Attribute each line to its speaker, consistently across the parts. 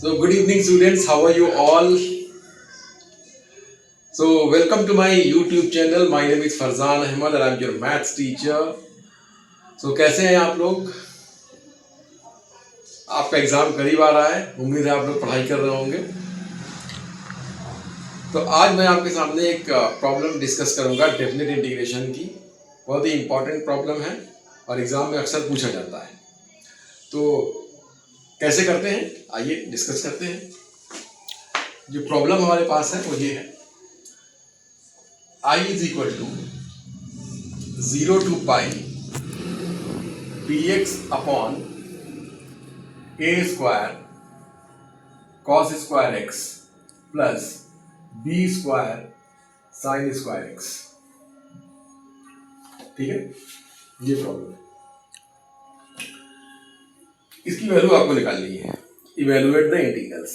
Speaker 1: So, good evening, students. How are you all? So, welcome to my YouTube channel. My name is Farzan Ahmed and I'm your maths teacher. So, कैसे हैं आप लोग? आपका exam करीब आ रहा है, उम्मीद है आप लोग पढ़ाई कर रहे होंगे। तो आज मैं आपके सामने एक प्रॉब्लम डिस्कस करूंगा डेफिनेट इंटीग्रेशन की। बहुत ही इंपॉर्टेंट प्रॉब्लम है और एग्जाम में अक्सर पूछा जाता है। तो कैसे करते हैं, आइए डिस्कस करते हैं। जो प्रॉब्लम हमारे पास है वो ये है, I is equal to 0 to pi dx upon a square cos square x plus b square sin square x। ठीक है, ये प्रॉब्लम है। इसकी वैल्यू आपको निकालनी है, इवेलुएट द इंटीग्रल्स।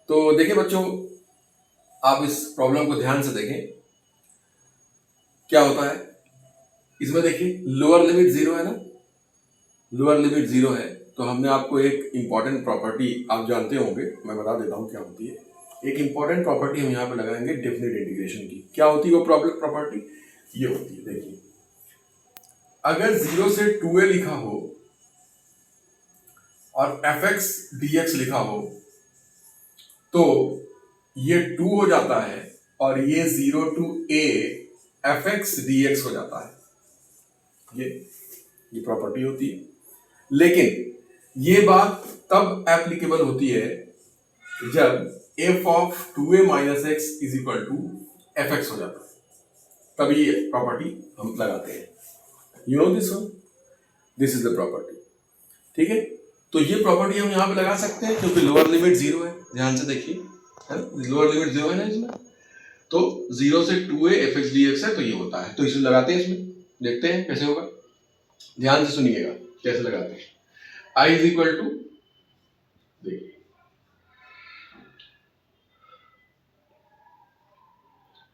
Speaker 1: तो देखिए बच्चों, आप इस प्रॉब्लम को ध्यान से देखें। क्या होता है इसमें, देखिए लोअर लिमिट जीरो है ना, लोअर लिमिट जीरो है तो हमने आपको एक इंपॉर्टेंट प्रॉपर्टी, आप जानते होंगे, मैं बता देता हूँ क्या होती है। एक इंपॉर्टेंट प्रॉपर्टी हम यहाँ पे लगाएंगे डेफिनेट इंटीग्रेशन की। क्या होती है वो प्रॉपर्टी? ये होती है, देखिए अगर 0 से 2a लिखा हो और fx dx लिखा हो तो ये 2 हो जाता है और ये 0 to a fx dx हो जाता है। ये प्रॉपर्टी होती है। लेकिन ये बात तब एप्लीकेबल होती है जब f of 2a minus x is equal to F X हो जाता है, तभी ये प्रॉपर्टी हम लगाते हैं। You know this one, this is the property. ठीक है, तो ये प्रॉपर्टी हम यहाँ पे लगा सकते हैं क्योंकि लोअर लिमिट जीरो है। ध्यान से देखिए, है ना, लोअर लिमिट जीरो है ना इसमें, तो 0 से 2a F x D x है तो ये होता है। तो इसे लगाते हैं, इसमें देखते हैं कैसे होगा। ध्यान से सुनिएगा कैसे लगाते हैं। I इज इक्वल टू,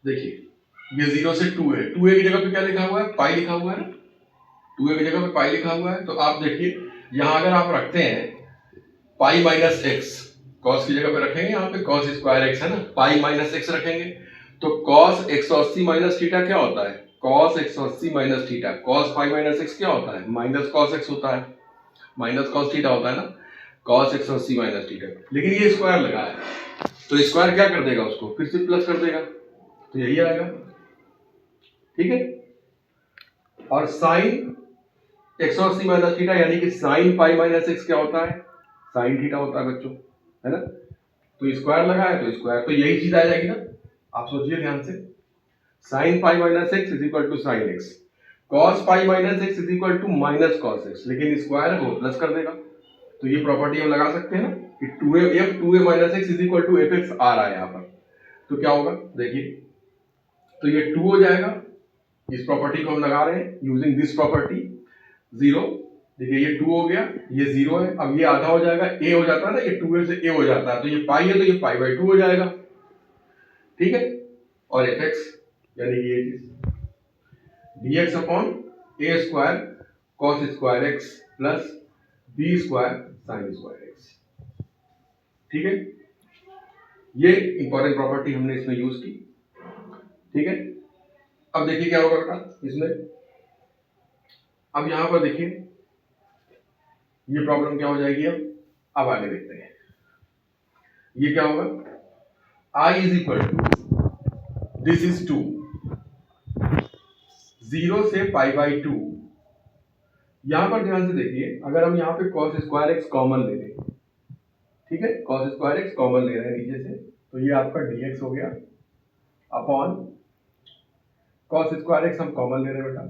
Speaker 1: देखिए ये 0 से 2 है, 2a की जगह पे क्या लिखा हुआ है, पाई लिखा हुआ है ना, 2a की जगह पे पाई लिखा हुआ है। तो आप देखिए यहां अगर आप रखते हैं पाई माइनस एक्स, कॉस की जगह पे रखेंगे, यहाँ पे कॉस स्क्वायर एक्स है ना, पाई माइनस एक्स रखेंगे तो कॉस 180 माइनस थीटा क्या होता है, cos 180 minus theta, cos pi minus x क्या होता है, माइनस कॉस एक्स होता है, माइनस कॉस थीटा होता है ना, कॉस 180 माइनस थीटा। लेकिन ये स्क्वायर लगा है तो स्क्वायर क्या कर देगा, उसको फिर से प्लस कर देगा, तो यही आएगा। ठीक है, और साइन 180 माइनस थीटा यानी कि साइन पाई माइनस एक्स क्या होता है, साइन थीटा होता है बच्चों, है ना। तो स्क्वायर लगा है तो स्क्वायर, तो यही चीज आ जाएगी ना। आप सोचिए ध्यान से, sine pi minus x is equal to sine X, cos pi minus x is equal to minus cos X, लेकिन स्क्वायर को प्लस कर देगा। तो ये प्रॉपर्टी हम लगा सकते हैं ना कि 2a minus x is equal to F x आ रहा है यहाँ पर। तो क्या होगा देखिए, तो ये 2 हो जाएगा, इस प्रॉपर्टी को हम लगा रहे हैं यूजिंग दिस प्रॉपर्टी। 0, देखिए ये 2 हो गया, ये 0 है, अब ये आधा हो जाएगा, a हो जाता है ना, ये 2a से a हो जाता है, तो ये पाई है तो ये पाई बाई 2 हो जाएगा। ठीक है, और एफ एक्स यानी कि ये चीज dx upon a square cos square x plus b square sine square x. ठीक है, ये इंपॉर्टेंट प्रॉपर्टी हमने इसमें यूज की। ठीक है, अब देखिए क्या होगा बेटा इसमें। अब यहां पर देखिए ये प्रॉब्लम क्या हो जाएगी, अब आगे देखते हैं। ये क्या होगा, I is equal to, this is 2, 0 से पाई बाई 2। यहां पर ध्यान से देखिए, अगर हम यहाँ पे cos स्क्वायर एक्स कॉमन ले लें, ठीक है, cos स्क्वायर एक्स कॉमन ले रहे हैं नीचे से, तो ये आपका dx हो गया अपॉन cos स्क्वायर एक्स हम कॉमन ले रहे हैं बेटा,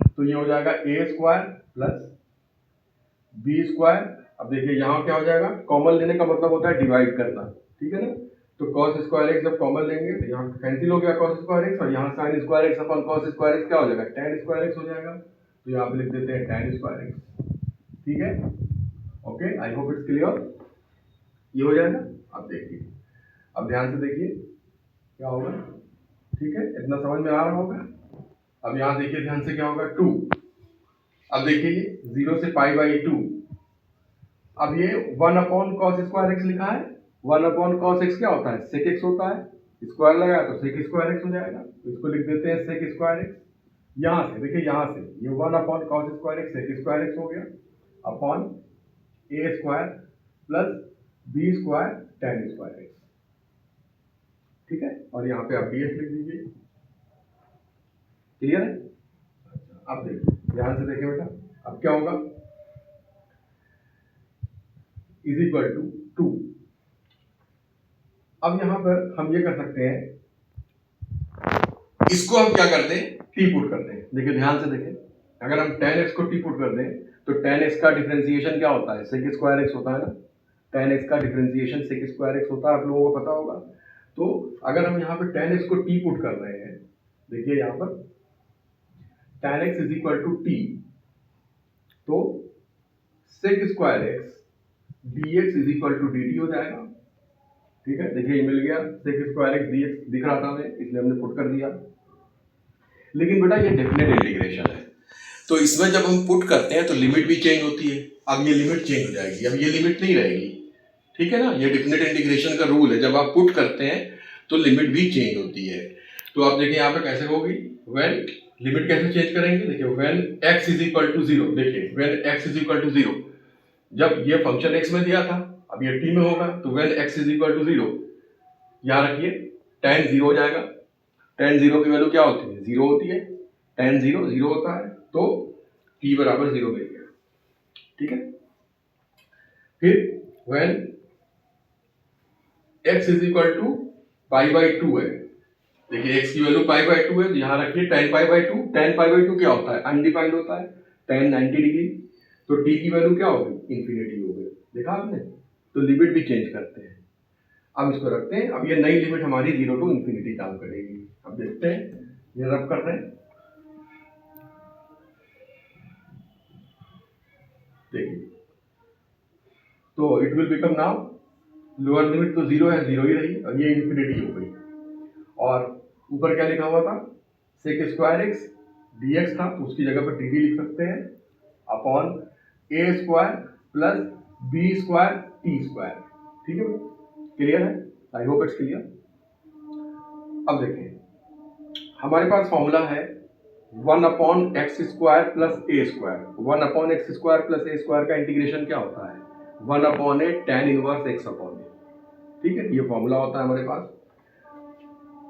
Speaker 1: तो ये हो जाएगा a square plus b square. अब देखिए यहाँ क्या हो जाएगा, कॉमन लेने का मतलब होता है डिवाइड करना, ठीक है ना। तो cos स्क्वायर एक्स जब कॉमन लेंगे तो यहाँ कैंसिल हो गया cos स्क्वायर एक्स, और यहाँ sin square x upon cos square x क्या हो जाएगा, tan स्क्वायर एक्स हो जाएगा। तो यहाँ पे लिख देते हैं tan स्क्वायर एक्स। ठीक है, okay, I hope it's clear. ये हो जाएगा। अब देखिए, अब ध्यान से देखिए क्या होगा। ठीक है, इतना समझ में आ रहा होगा। अब यहाँ देखिए ध्यान से क्या होगा, 2। अब देखिए 0 से पाई बाई 2, अब ये 1/cos² x लिखा है, 1/cos x क्या होता है, sec x होता है, स्क्वायर लगाया तो sec² x हो जाएगा, इसको लिख देते हैं sec² x। यहाँ से देखिए, यहाँ से ये 1/cos² x sec² x हो गया upon a² plus b² tan² x, ठीक है। और यहाँ पे आप dx लिख दीजिए, क्लियर है। अच्छा, अब देखिए, ध्यान से देखिए बेटा, अब क्या होगा, इज इक्वल टू 2। अब यहां पर हम ये कर सकते हैं, इसको हम क्या कर दें, टी पुट कर दें। देखिए ध्यान से देखें, अगर हम tan x को टी पुट कर दें तो tan x का डिफरेंशिएशन क्या होता है, sec² x होता है ना, tan x का डिफरेंशिएशन sec² x होता है, आप लोगों को पता होगा। तो अगर हम यहाँ पे tan x को टी पुट कर रहे हैं, देखिए यहाँ पर tan x is equal to T, तो sec² x dx is equal to dt हो जाएगा, ठीक है। देखिए ये मिल गया, sec² x dx दिख रहा था हमें, इसलिए हमने पुट कर दिया। लेकिन बेटा ये डेफिनेट इंटीग्रेशन है, तो इसमें जब हम पुट करते हैं तो लिमिट भी चेंज होती है। अब ये लिमिट चेंज हो जाएगी, अब ये लिमिट नहीं रहेगी, ठीक है ना। ये डेफिनेट इंटीग्रेशन का रूल है, जब आप पुट करते हैं तो लिमिट भी चेंज होती है। तो आप देखिए यहाँ पे कैसे होगी, व्हेन लिमिट कैसे चेंज करेंगे, देखिए when x is equal to 0, देखिए when x is equal to 0, जब ये फंक्शन x में दिया था, अब ये t में होगा, तो when x is equal to 0, यहाँ रखिए tan 0 हो जाएगा। tan 0 की वैल्यू क्या होती है, 0 होती है, tan 0 0 होता है, तो t बराबर 0 मिल गया, ठीक है। फिर when x is equal to π/2 है, देखिए x की वैल्यू π/2 है, तो यहाँ रखिए tan π/2। tan π/2 क्या होता है, अनडिफाइंड होता है, tan 90 डिग्री, तो t की वैल्यू क्या होगी, इंफिनिटी हो गई, देखा आपने। तो लिमिट भी चेंज करते हैं। अब इसको रखते हैं, अब ये नई लिमिट हमारी 0 टू इंफिनिटी काम करेगी। अब देखते हैं, ये रब कर रहे हैं, देखिए, तो it will become now, lower limit तो 0 है, 0 ही रही, और ये इंफिनिटी हो गई। और ऊपर क्या लिखा हुआ था, sec² x dx था, तो उसकी जगह पर dt लिख सकते हैं upon a² plus b² t², ठीक है, क्लियर है, आई होप इट्स क्लियर। अब देखिए हमारे पास फॉर्मूला है 1/x² plus a²। 1/x² plus a² का इंटीग्रेशन क्या होता है, 1/a tan इनवर्स x/a, ठीक है, ये फॉर्मूला होता है हमारे पास।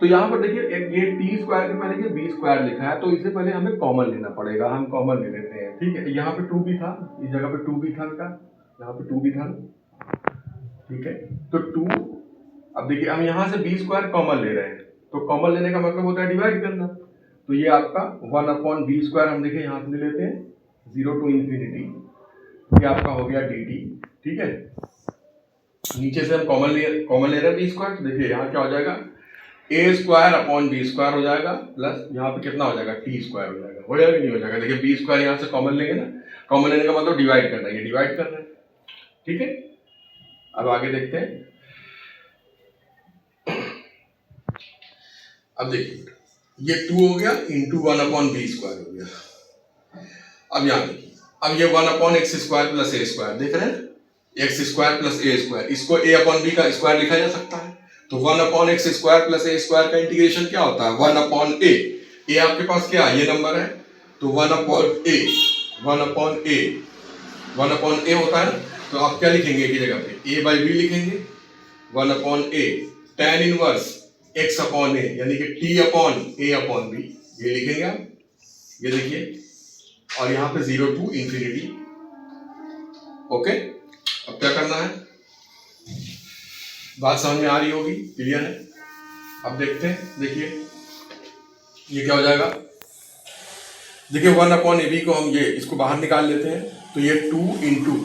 Speaker 1: तो यहाँ पर देखिए ये t² के पहले ये b² लिखा है, तो इससे पहले हमें कॉमन लेना पड़ेगा, हम कॉमन ले लेते हैं, ठीक है। यहाँ पे 2 भी था, इस जगह पे 2 भी था बेटा, यहाँ पे 2 भी था, ठीक है। तो 2, अब देखिए हम यहाँ से b² कॉमन ले रहे हैं, तो कॉमन लेने का मतलब होता है डिवाइड करना, तो ये आपका 1/b² हम देखिए यहाँ से ले लेते हैं, 0 टू इंफिनिटी, ये आपका हो गया dt, ठीक है। नीचे से हम कॉमन ले रहे हैं b², तो देखिए यहाँ क्या हो जाएगा, a²/b² हो जाएगा, प्लस यहाँ पे कितना हो जाएगा, t² हो जाएगा, हो जाएगा नहीं हो जाएगा। देखिए b² यहाँ से कॉमन लेंगे ना, कॉमन लेने का मतलब डिवाइड करना है, ये डिवाइड कर रहे हैं, ठीक है। अब आगे देखते हैं, अब देखिए ये 2 हो गया इंटू 1/b² हो गया। अब यहाँ देखिए, अब ये 1/x² प्लस a² देख रहे हैं, x² प्लस a², इसको a/b का स्क्वायर लिखा जा सकता है, तो 1/x² प्लस a² का इंटीग्रेशन क्या होता है, 1/a, a आपके पास क्या है, ये नंबर है, तो 1/a होता है, तो आप क्या लिखेंगे की जगह पे, a/b लिखेंगे, 1/a tan इनवर्स x/a, यानी कि t/a/b, ये लिखेंगे आप, ये देखिए, और यहाँ पे 0 टू इंफिनिटी, ओके। अब क्या करना है, बात समझ में आ रही होगी, क्लियर है। अब देखते हैं, देखिए ये क्या हो जाएगा, देखिए 1/ab को हम ये इसको बाहर निकाल लेते हैं, तो ये 2 इंटू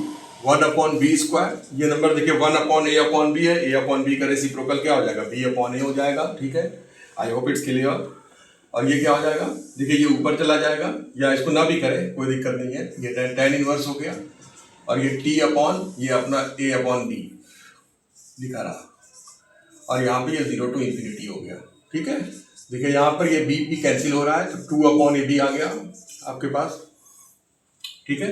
Speaker 1: 1/b², ये नंबर देखिए 1/a/b है, a/b का रेसिप्रोकल क्या हो जाएगा, b/a हो जाएगा, ठीक है, आई होप इट्स क्लियर। और ये क्या हो जाएगा, देखिए ये ऊपर चला जाएगा, या इसको ना भी करें कोई दिक्कत नहीं है, ये tan इनवर्स हो गया, और ये ये अपना a/b दिखा रहा, और यहाँ पे ये 0 टू इंफिनिटी हो गया, ठीक है। देखिए यहाँ पर ये b कैंसिल हो रहा है, तो 2/ab आ गया आपके पास, ठीक है।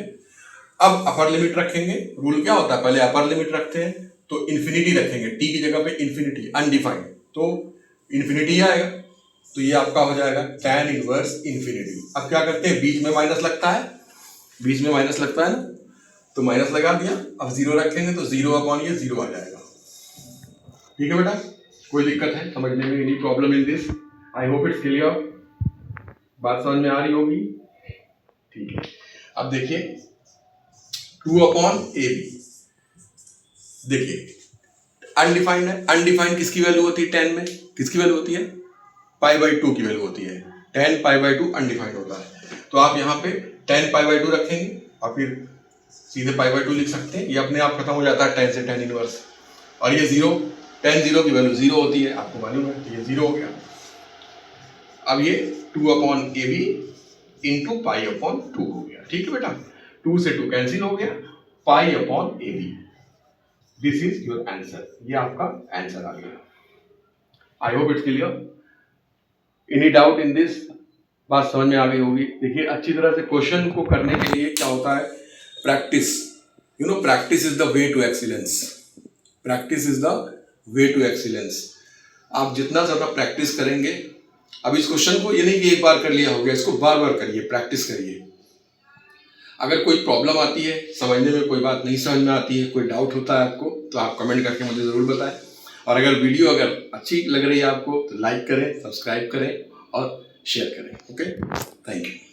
Speaker 1: अब अपर लिमिट रखेंगे, रूल क्या होता है, पहले अपर लिमिट रखते हैं तो इन्फिनिटी रखेंगे, टी की जगह पे इन्फिनिटी, अनडिफाइंड, तो इन्फिनिटी आएगा, तो ये आपका हो जाएगा tan इनवर्स इन्फिनिटी। अब क्या करते हैं, बीच में माइनस लगता है, बीच में माइनस लगता है ना, तो माइनस लगा दिया, अब जीरो रखेंगे तो 0 ये 0 आ जाएगा। ठीक है बेटा, कोई दिक्कत है समझने में, any problem in this? I hope it's clear, बात समझ में आ रही होगी। ठीक है, अब देखिए 2/AB, देखिए अनडिफाइंड है, अनडिफाइंड किसकी वैल्यू होती है, 10 में किसकी वैल्यू होती है, π/2 की वैल्यू होती है, 10 π/2 अनडिफाइंड होता है। तो आप यहाँ पे 10 π/2 रखेंगे और फिर सीधे π/2 लिख सकते हैं, ये अपने आप खत्म हो जाता है 10 से tan इनवर्स, और ये 0, tan 0 की वैल्यू 0 होती है, आपको मालूम है, तो ये 0 हो गया। अब ये 2/AB इंटू π/2 हो गया। ठीक है बेटा, 2 से 2 कैंसिल हो गया, π/AB, this is your answer, ये आपका आंसर आ गया। I hope it's clear, any doubt in this? बात समझ में आ गई होगी। देखिए अच्छी तरह से क्वेश्चन को करने के लिए क्या होता है, practice, you know, practice is the way to excellence, practice is the way to excellence. आप जितना ज़्यादा प्रैक्टिस करेंगे, अब इस क्वेश्चन को ये नहीं कि एक बार कर लिया हो गया, इसको बार बार करिए, प्रैक्टिस करिए। अगर कोई प्रॉब्लम आती है, समझने में कोई बात नहीं समझ में आती है, कोई डाउट होता है आपको, तो आप कमेंट करके मुझे ज़रूर बताएं। और अगर वीडियो अगर अच्छी लग रही है आपको तो लाइक करें, सब्सक्राइब करें और शेयर करें। Okay, thank you.